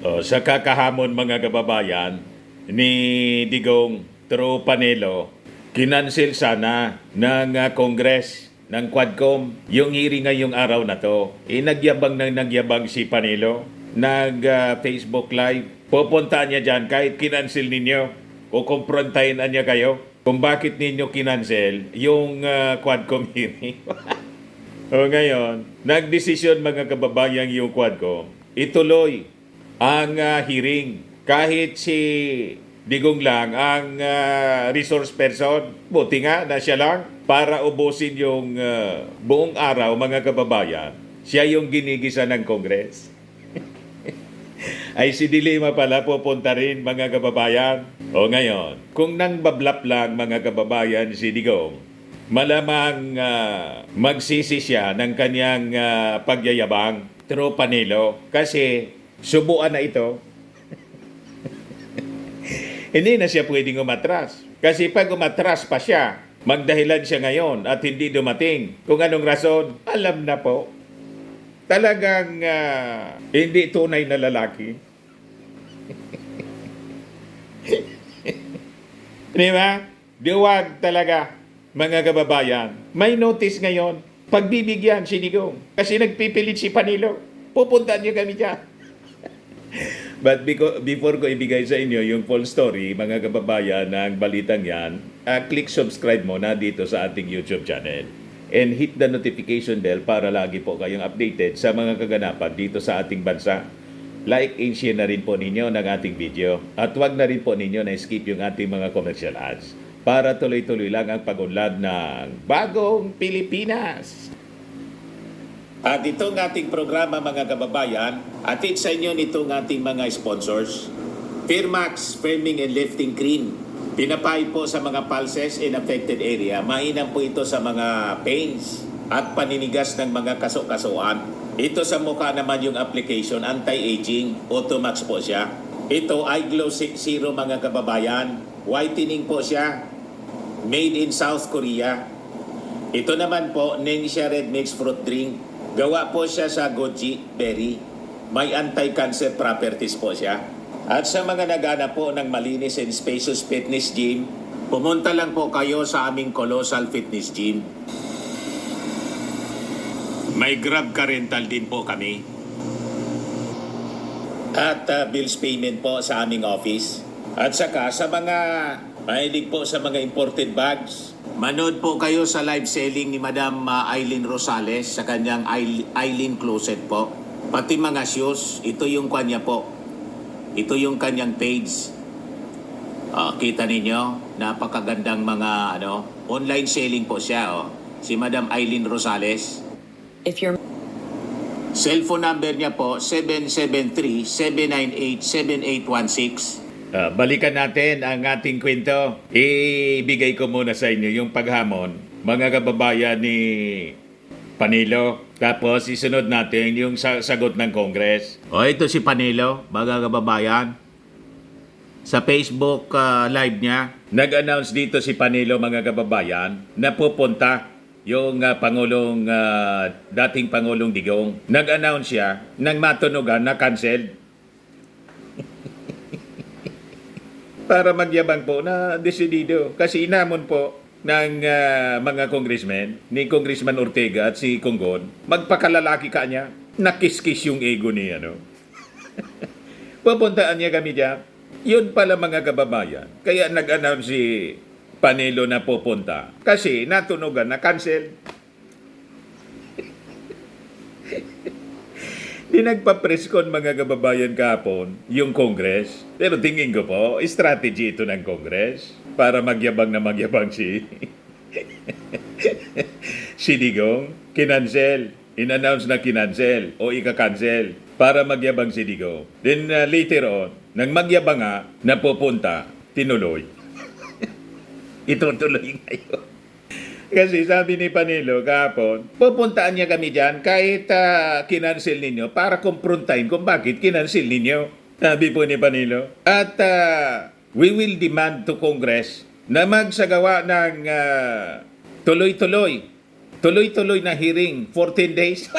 Sa kakahamon mga kababayan ni Digong Tro Panelo, kinansil sana ng Congress ng Quadcom yung hearing ngayong araw na to. Nagyabang si Panelo, Facebook Live. Pupuntaan niya dyan kahit kinansil ninyo o kumprontahin niya kayo kung bakit ninyo kinansil yung Quadcom hearing. Ngayon, nagdesisyon mga kababayan yung Quadcom, ituloy ang hearing. Kahit si Digong lang ang resource person, buti nga na siya lang para ubusin yung buong araw mga kababayan. Siya yung ginigisa ng Congress. Ay si Dilima pala pupunta rin mga kababayan. Ngayon, kung nang bablap lang mga kababayan si Digong, malamang magsisi siya ng kanyang pagyayabang, Tro Panelo, kasi subuan na ito. Hindi na siya pwedeng umatras. Kasi pag umatras pa siya, magdahilan siya ngayon at hindi dumating. Kung anong rason, alam na po. Talagang hindi tunay na lalaki. Di ba? Diwag talaga, mga kababayan. May notice ngayon, pagbibigyan si Digong. Kasi nagpipilit si Panelo. Pupuntaan niyo kami dyan. But before ko ibigay sa inyo yung full story, mga kababayan, ng balitang yan, click subscribe muna dito sa ating YouTube channel. And hit the notification bell para lagi po kayong updated sa mga kaganapan dito sa ating bansa. Like and share na rin po ninyo ng ating video. At huwag na rin po ninyo na skip yung ating mga commercial ads para tuloy-tuloy lang ang pag-unlad ng Bagong Pilipinas. At itong ating programa mga kababayan, atid sa inyo nitong ating mga sponsors. Firmax Firming and Lifting Cream. Pinapay po sa mga pulses in affected area. Mainam po ito sa mga pains at paninigas ng mga kaso-kasuan. Ito sa mukha naman yung application, anti-aging, Automax po siya. Ito ay Glow 60 mga kababayan. Whitening po siya. Made in South Korea. Ito naman po, Nengxia Red Mix Fruit Drink. Gawa po siya sa goji berry. May anti-cancer properties po siya. At sa mga nagana po ng malinis and spacious fitness gym, pumunta lang po kayo sa aming Colossal Fitness Gym. May Grab car rental din po kami. At bills payment po sa aming office. At saka sa mga mahilig po sa mga imported bags, manood po kayo sa live selling ni Madam Aileen Rosales sa kanyang Aileen Closet po. Pati mga shoes, ito yung kanya po. Ito yung kanyang page. Kita ninyo, napakagandang mga online selling po siya. Si Madam Aileen Rosales. If you're Cellphone number niya po, 773-798-7816. Balikan natin ang ating kwento. Ibigay ko muna sa inyo yung paghamon, mga kababayan ni Panelo. Tapos isunod natin yung sagot ng Congress. Ito si Panelo, mga kababayan. Sa Facebook live niya, nag-announce dito si Panelo, mga kababayan, na pupunta yung dating Pangulong Digong. Nag-announce siya nang matunugan na canceled. Para magyabang po na desidido. Kasi inamon po ng mga congressmen, ni Congressman Ortega at si Conggon, magpakalalaki ka niya. Nakis-kiss yung ego niya, Pupuntaan niya kami dyan. Yun pala mga kababayan. Kaya nag-announce si Panelo na pupunta. Kasi natunugan na cancel. Di nagpa-presscon mga kababayan kahapon yung Congress. Pero tingin ko po, strategy ito ng Congress para magyabang na magyabang si si Digong. Kinancel. In-announce na kinancel o ika-cancel para magyabang si Digong. Then later on, nang magyabang nga na pupunta, tinuloy. Itutuloy ngayon. Kasi sabi ni Panelo kahapon, pupuntaan niya kami dyan kahit kinancel ninyo para kumprontahin kung bakit kinancel ninyo. Sabi po ni Panelo. At we will demand to Congress na magsagawa ng tuloy-tuloy na hearing, 14 days.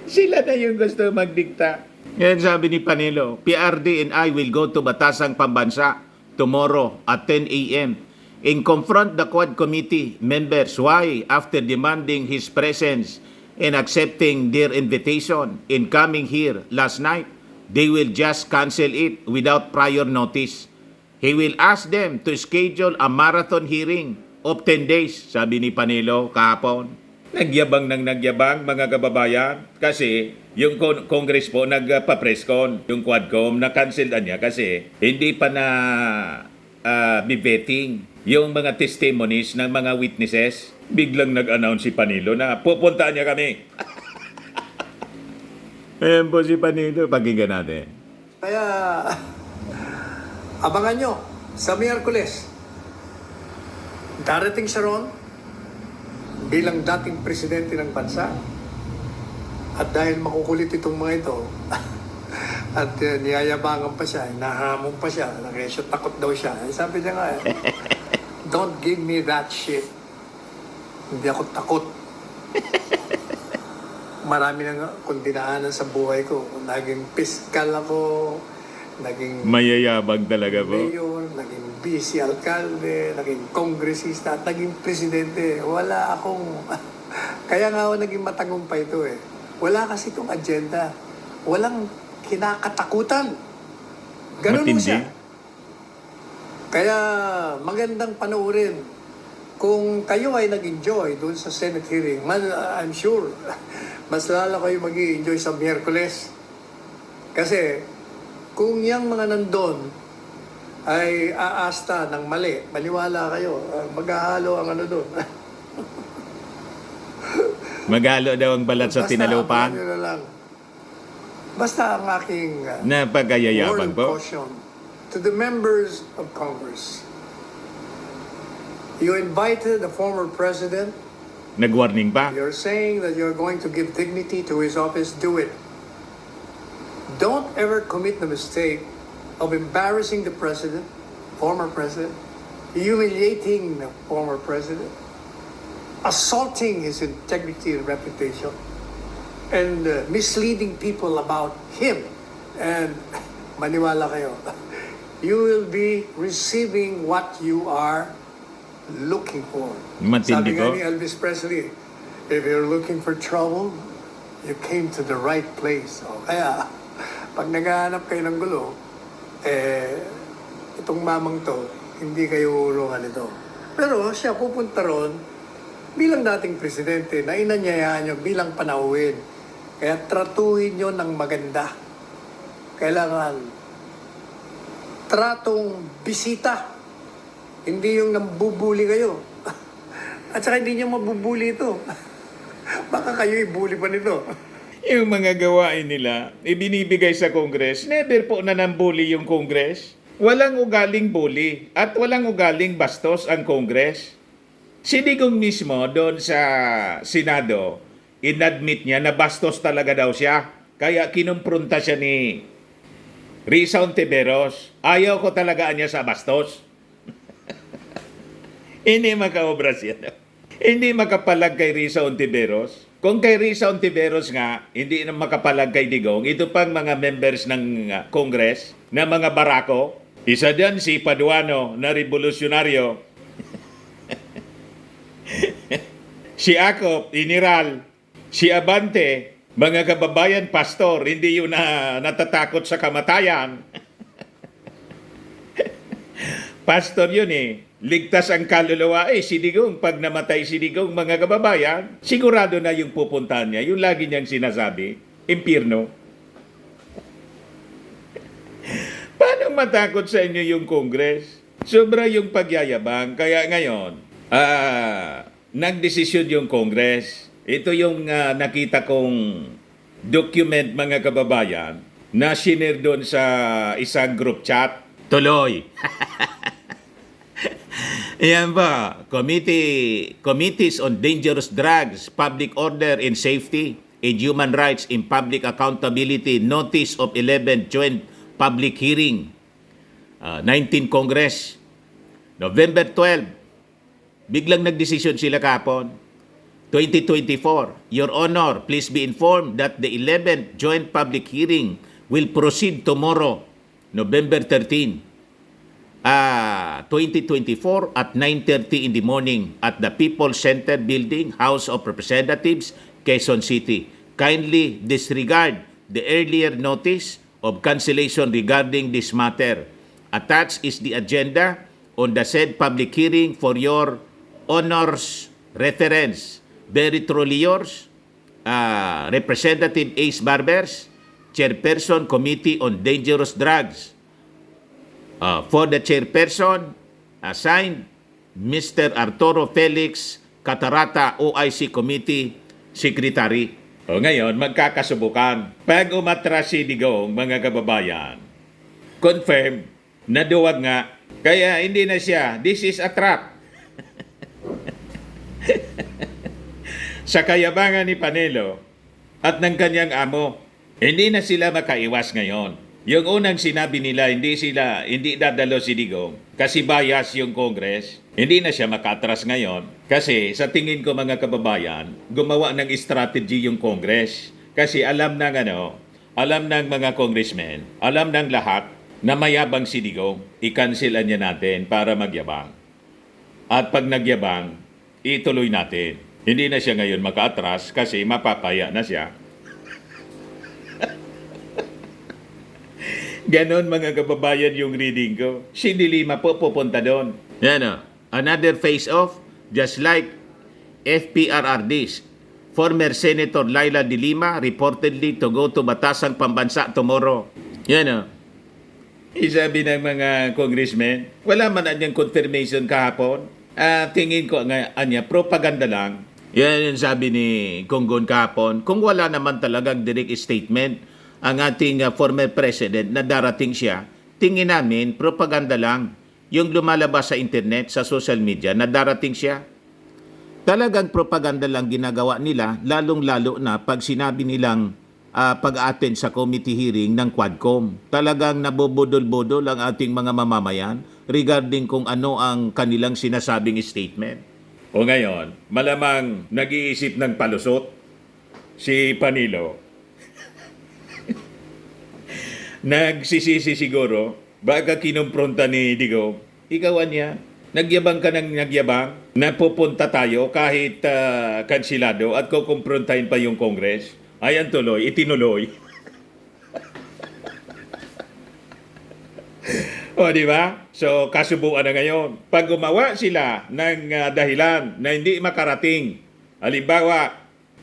Sila na yung gusto magdikta. Ngayon sabi ni Panelo, PRD and I will go to Batasang Pambansa tomorrow at 10 a.m. and confront the Quad Committee members why, after demanding his presence and accepting their invitation in coming here last night, they will just cancel it without prior notice. He will ask them to schedule a marathon hearing of 10 days, sabi ni Panelo kahapon. Nagyabang ng nagyabang mga kababayan kasi yung Congress po nagpa-press con, yung Quadcom na-cancel na niya kasi hindi pa na bivetting yung mga testimonies ng mga witnesses. Biglang nag-announce si Panilo na pupuntaan niya kami. Ayan po si Panilo, pakinggan natin. Kaya, abangan nyo sa Miyerkules. Darating siya ron bilang dating presidente ng bansa. At dahil makukulit itong mga ito, at niyayabangan pa siya, nahamon pa siya, nakesyo takot daw siya. Sabi niya nga, don't give me that shit. Hindi ako takot. Marami na kung dinaanan sa buhay ko. Naging piskal ako, naging Mayayabang talaga po. mayor, naging vice alkalde, naging kongresista, at naging presidente. Wala akong... Kaya nga ako naging matagumpay ito eh. Wala kasi itong agenda. Walang kinakatakutan. Ganun mo Matindi. siya. Kaya magandang panoorin. Kung kayo ay nag-enjoy doon sa Senate hearing, I'm sure mas lalo kayo mag-i-enjoy sa Miyerkules. Kasi kung yung mga nandun ay aasta ng mali, maniwala kayo, maghahalo ang ano doon. Magalo daw ang balat sa Basta, tinalupan. abangan nyo na lang. Basta ang aking Napagayayabang word of po. caution to the members of Congress. You invited the former president. Nag-warning ba? You're saying that you're going to give dignity to his office. Do it. Don't ever commit the mistake of embarrassing the president, former president, humiliating the former president, assaulting his integrity and reputation, and misleading people about him. And maniwala kayo, you will be receiving what you are looking for. Matindi Sabi nga po. ni Elvis Presley, if you're looking for trouble, you came to the right place. O kaya, pag naghahanap kayo ng gulo, itong mamang to, hindi kayo urungan ito. Pero siya pupunta ron bilang dating presidente na inanyayahan nyo bilang panauhin. Kaya tratuhin nyo ng maganda. Kailangan tratong bisita. Hindi yung nambubuli kayo. At saka hindi nyo mabubuli ito. Baka kayo ibuli pa nito. Yung mga gawain nila, ibinibigay sa Congress, never po na nambuli yung Congress. Walang ugaling bully at walang ugaling bastos ang Congress. Si Digong mismo doon sa Senado, inadmit niya na bastos talaga daw siya. Kaya kinumpronta siya ni Risa Ontiveros. Ayaw ko talaga niya sa bastos. Hindi makaobra siya. Hindi makapalag kay Risa Ontiveros. Kung kay Risa Ontiveros nga, hindi na makapalag kay Digong, ito pang mga members ng Congress, na mga barako, isa dyan si Paduano na revolusyonaryo, si Acop, Iniral, si Abante, mga kababayan pastor, hindi yun na natatakot sa kamatayan. Pastor yun eh. Ligtas ang kaluluwa. Si Digong, pag namatay si Digong, mga kababayan, sigurado na yung pupuntahan niya. Yung lagi niyang sinasabi, impyerno. Paano matakot sa inyo yung Congress? Sobra yung pagyayabang. Kaya ngayon, nagdesisyon yung Congress. Ito yung nakita kong document, mga kababayan, na shinare doon sa isang group chat. Tuloy. Ayan ba? Committees on Dangerous Drugs, Public Order and Safety, and Human Rights in Public Accountability Notice of 11 Joint Public Hearing, 19 Congress, November 12. Biglang nagdesisyon sila kapon. 2024, Your Honor, please be informed that the 11th Joint Public Hearing will proceed tomorrow, November 13, 2024 at 9:30 in the morning at the People's Center Building, House of Representatives, Quezon City. Kindly disregard the earlier notice of cancellation regarding this matter. Attached is the agenda on the said public hearing for your honor's reference. Very truly yours, Representative Ace Barbers, Chairperson Committee on Dangerous Drugs. For the chairperson, assigned Mr. Arturo Felix Catarata, OIC Committee Secretary. O ngayon, magkakasubukan. Pag umatras si Digong, mga kababayan, confirm na duwag nga. Kaya hindi na siya, this is a trap. Sa kayabangan ni Panelo at ng kanyang amo, hindi na sila makaiwas ngayon. Yung unang sinabi nila, hindi dadalo si Digong kasi bias yung Congress. Hindi na siya makatras ngayon kasi sa tingin ko mga kababayan, gumawa ng strategy yung Congress. Kasi alam ng mga congressmen, alam ng lahat na mayabang si Digong, i-cancelan niya natin para magyabang. At pag nagyabang, ituloy natin. Hindi na siya ngayon makatras kasi mapapaya na siya. Ganon mga kababayan yung reading ko. Si Dilima po pupunta doon. Yan o. Another face-off, just like FPRRDs. Former Senator Laila De Lima reportedly to go to Batasan Pambansa tomorrow. Yan o. Isabi ng mga congressmen, wala man anyang confirmation kahapon. Tingin ko nga anya, propaganda lang. Yan yung sabi ni Konggon kahapon. Kung wala naman talagang direct statement ang ating former president na darating siya, tingin namin propaganda lang. Yung lumalabas sa internet, sa social media, na darating siya. Talagang propaganda lang ginagawa nila, lalong-lalo na pag sinabi nilang pag-attend sa committee hearing ng Quadcom. Talagang nabobodol-bodol ang ating mga mamamayan regarding kung ano ang kanilang sinasabing statement. O ngayon, malamang nag-iisip ng palusot si Panilo. Nagsisisi siguro, baka kinumpronta ni Digong, ikaw niya, nagyabang ka ng nagyabang, napupunta tayo kahit kansilado at kukumprontahin pa yung Congress. Ayan tuloy, itinuloy. O, di ba? So, kasubuan na ngayon. Pag gumawa sila ng dahilan na hindi makarating, halimbawa,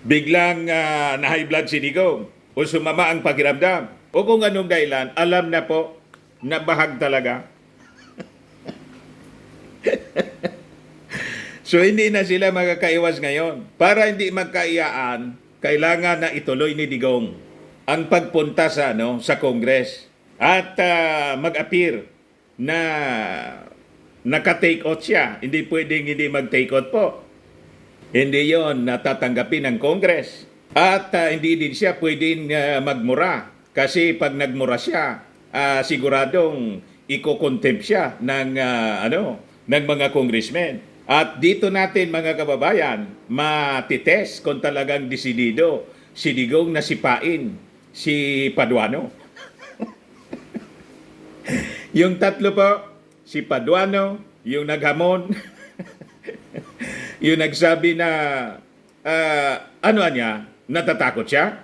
biglang na-high blood si Digong o sumama ang pakiramdam, o kung anong dahilan, alam na po na bahag talaga. So, hindi na sila magkakaiwas ngayon. Para hindi magkaiyaan, kailangan na ituloy ni Digong ang pagpunta sa Congress at mag-appear na naka-take out siya. Hindi pwedeng hindi mag-take out po. Hindi yon natatanggapin ng Congress. At hindi din siya pwedeng magmura. Kasi pag nagmura siya, siguradong iko-contempt siya ng mga congressmen. At dito natin mga kababayan, matitest kung talagang desidido si Digong na sipain si Paduano. Yung tatlo po, si Paduano, yung naghamon, yung nagsabi na, natatakot siya?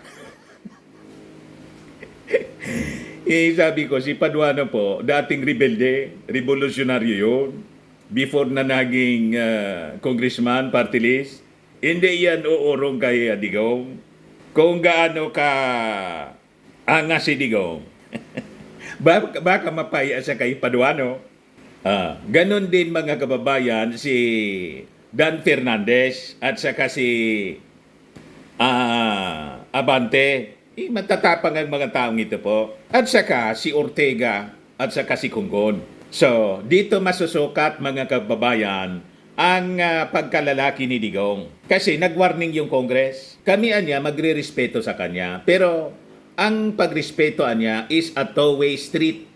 Sabi ko, si Paduano po, dating rebelde, revolusyonaryo yun. Before na naging congressman, party list, hindi yan uurong kay Digong. Kung gaano ka angas si Digong, baka mapaya sa kay Paduano. Ganon din mga kababayan si Dan Fernandez at saka si Abante. Matatapang ang mga taong ito po. At saka si Ortega at saka si Konggon. So, dito masusukat mga kababayan ang pagkalalaki ni Digong. Kasi nag-warning yung Congress. Kami anya magre-respeto sa kanya. Pero ang pagrespeto niya is a two-way street.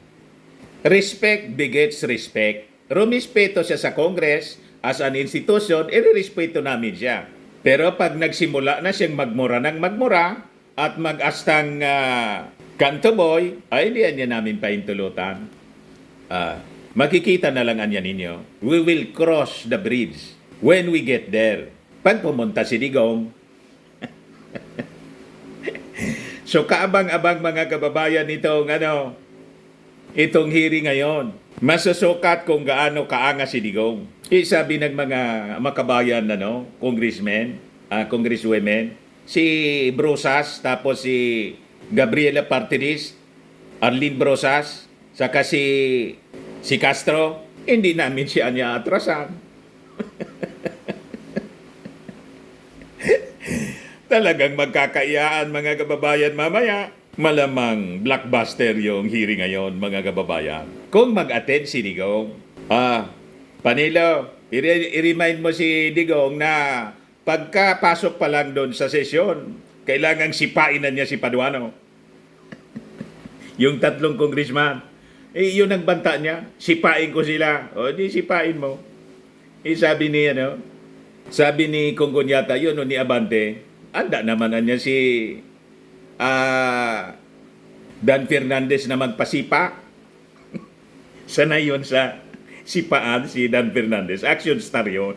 Respect begets respect. Rumispeto siya sa Congress as an institution, i-respeto namin siya. Pero pag nagsimula na siyang magmura ng magmura at mag-astang Kanto boy, ay hindi niya namin pahintulutan. Makikita na lang anya ninyo. We will cross the bridge when we get there. Pag pumunta si Digong. So kaabang-abang mga kababayan itong hearing ngayon. Masusukat kung gaano kaanga si Digong. Sabi ng mga makabayan congressmen, congresswomen, si Brosas, tapos si Gabriela Partilis, Arlene Brosas, saka si Castro, hindi namin siya niya atrasan. Talagang magkakaiyaan mga kababayan mamaya. Malamang blockbuster yung hearing ngayon mga kababayan. Kung mag-attend si Digong, Panilo, i-remind mo si Digong na pagkapasok pa lang doon sa sesyon, kailangang sipain na niya si Paduano. Yung 3 congressman. Yun ang banta niya. Sipain ko sila. O, di sipain mo. Sabi ni Congoñata, yun ni Abante, anda naman na niya si Dan Fernandez na magpasipa. Sanay yun sa sipaan si Dan Fernandez. Action star yun.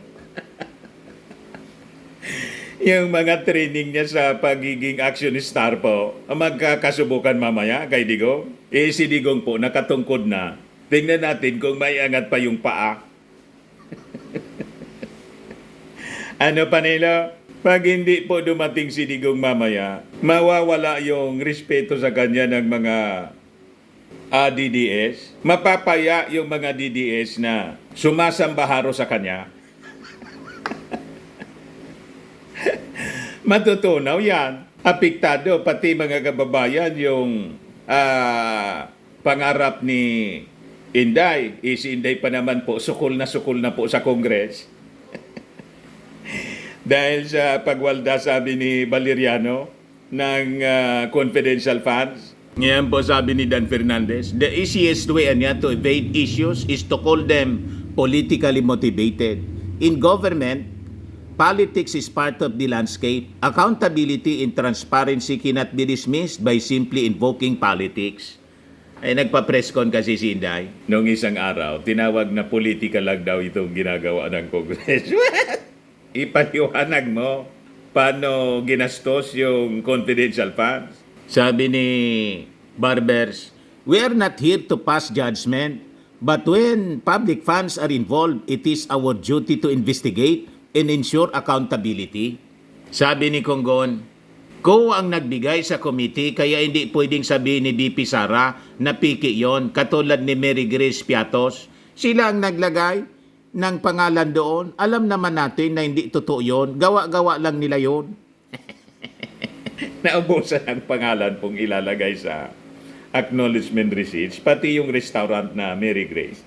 Yung mga training niya sa pagiging action star po, magkakasubukan mamaya kay Digong. Si Digong po, nakatungkod na. Tingnan natin kung may angat pa yung paa. Panilo? Pag hindi po dumating si Digong mamaya, mawawala yung respeto sa kanya ng mga DDS. Mapapaya yung mga DDS na sumasambaharo sa kanya. Matutunaw yan. Apektado pati mga kababayan yung pangarap ni Inday. Si Inday pa naman po, sukol na po sa Congress. Dahil sa pagwalda, sabi ni Valeriano, ng confidential funds. Ngayon po sabi ni Dan Fernandez, the easiest way niya to evade issues is to call them politically motivated. In government, politics is part of the landscape. Accountability and transparency cannot be dismissed by simply invoking politics. Ay nagpa-press con kasi si Inday noong isang araw, tinawag na politika lang daw itong ginagawa ng Congress. Ipaliwanag mo paano ginastos yung confidential funds. Sabi ni Barbers, we are not here to pass judgment, but when public funds are involved, it is our duty to investigate and ensure accountability. Sabi ni Conggon, ko ang nagbigay sa committee kaya hindi pwedeng sabihin ni BP Sara na piki yon, katulad ni Mary Grace Piatos. Sila ang naglagay ng pangalan doon. Alam naman natin na hindi totoo yon. Gawa-gawa lang nila yon. Naubusan ang pangalan pong ilalagay sa acknowledgement receipts, pati yung restaurant na Mary Grace.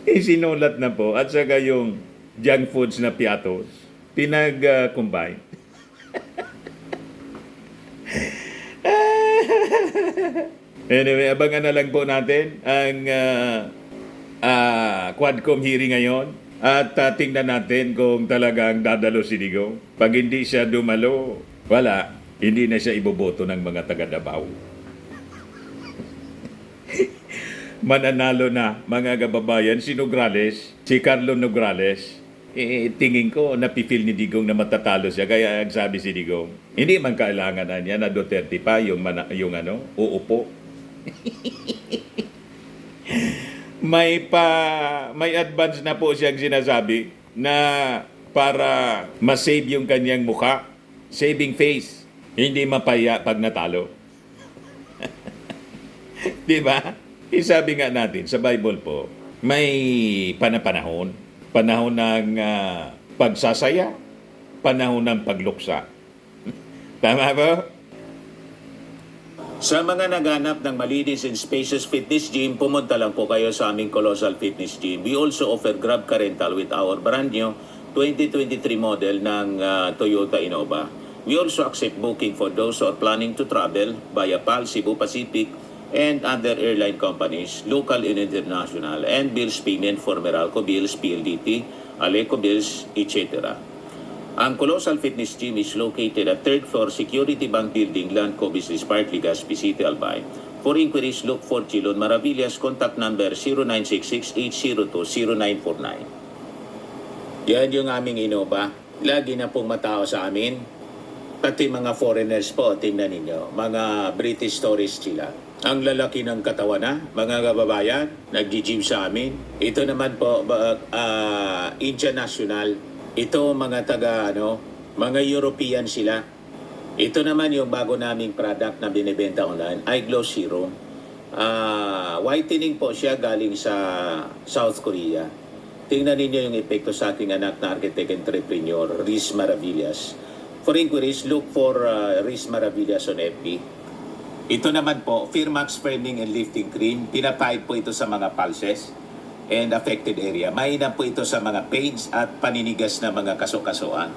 Sinulat na po. At saka yung junk foods na Piatos, pinag-combine. Anyway, abangan na lang po natin ang Quadcom hearing ngayon at tingnan natin kung talagang dadalo si Digong. Pag hindi siya dumalo, wala, hindi na siya iboboto ng mga taga-Davao. Mananalo na mga kababayan si Nograles, si Carlo Nograles. Tingin ko napipil ni Digong na matatalo siya, kaya sabi si Digong, hindi man kailangan na niya na Duterte pa yung uupo. May advance na po siyang sinasabi na para ma-save yung kanyang mukha, saving face, hindi mapaya pag natalo. Di ba? Isabi nga natin sa Bible po, may panahon ng pagsasaya, panahon ng pagluksa. Tama ba? Sa mga naghanap ng malinis and spacious fitness gym, pumunta lang po kayo sa aming Colossal Fitness Gym. We also offer Grab Car Rental with our brand new 2023 model ng Toyota Innova. We also accept booking for those who are planning to travel via PAL, Cebu Pacific, and other airline companies, local and international, and bills payment for Meralco Bills, PLDT, Aleco Bills, etc. Ang Colossal Fitness Gym is located at 3rd floor Security Bank Building, Land Business Park, Legazpi City, Albay. For inquiries, look for Chilon Maravillas. Contact number 0966-802-0949. Yan yung aming Innova. Lagi na pong matao sa amin. Pati mga foreigners po, tingnan ninyo. Mga British tourists sila. Ang lalaki ng katawan na, mga kababayan, nag-gym sa amin. Ito naman po, Indian National. Ito mga mga European sila. Ito naman yung bago naming product na binibenta online, Eye Glow Serum. Whitening po siya galing sa South Korea. Tingnan ninyo yung epekto sa aking anak na architect entrepreneur, Riz Maravillas. For inquiries, look for Riz Maravillas on FB. Ito naman po, Firmax Firming and Lifting Cream. Pinapahid po ito sa mga pulses and affected area. Mainam po ito sa mga pains at paninigas na mga kaso-kasuan.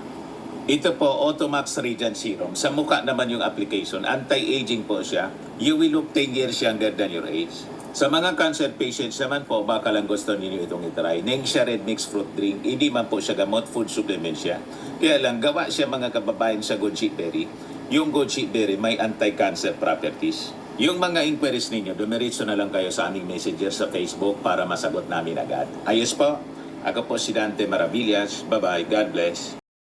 Ito po, Automax Radiant Serum. Sa mukha naman yung application. Anti-aging po siya. You will look 10 years younger than your age. Sa mga cancer patients naman po, baka lang gusto ninyo itong itry. Nengxia Red Mixed Fruit Drink. Hindi man po siya gamot, food supplement siya. Kaya lang, gawa siya mga kababayan sa goji berry. Yung goji berry may anti-cancer properties. Yung mga inquiries ninyo, dumiretso na lang kayo sa aming messenger sa Facebook para masagot namin agad. Ayos po. Ako po si Dante Maravillas. Bye-bye. God bless.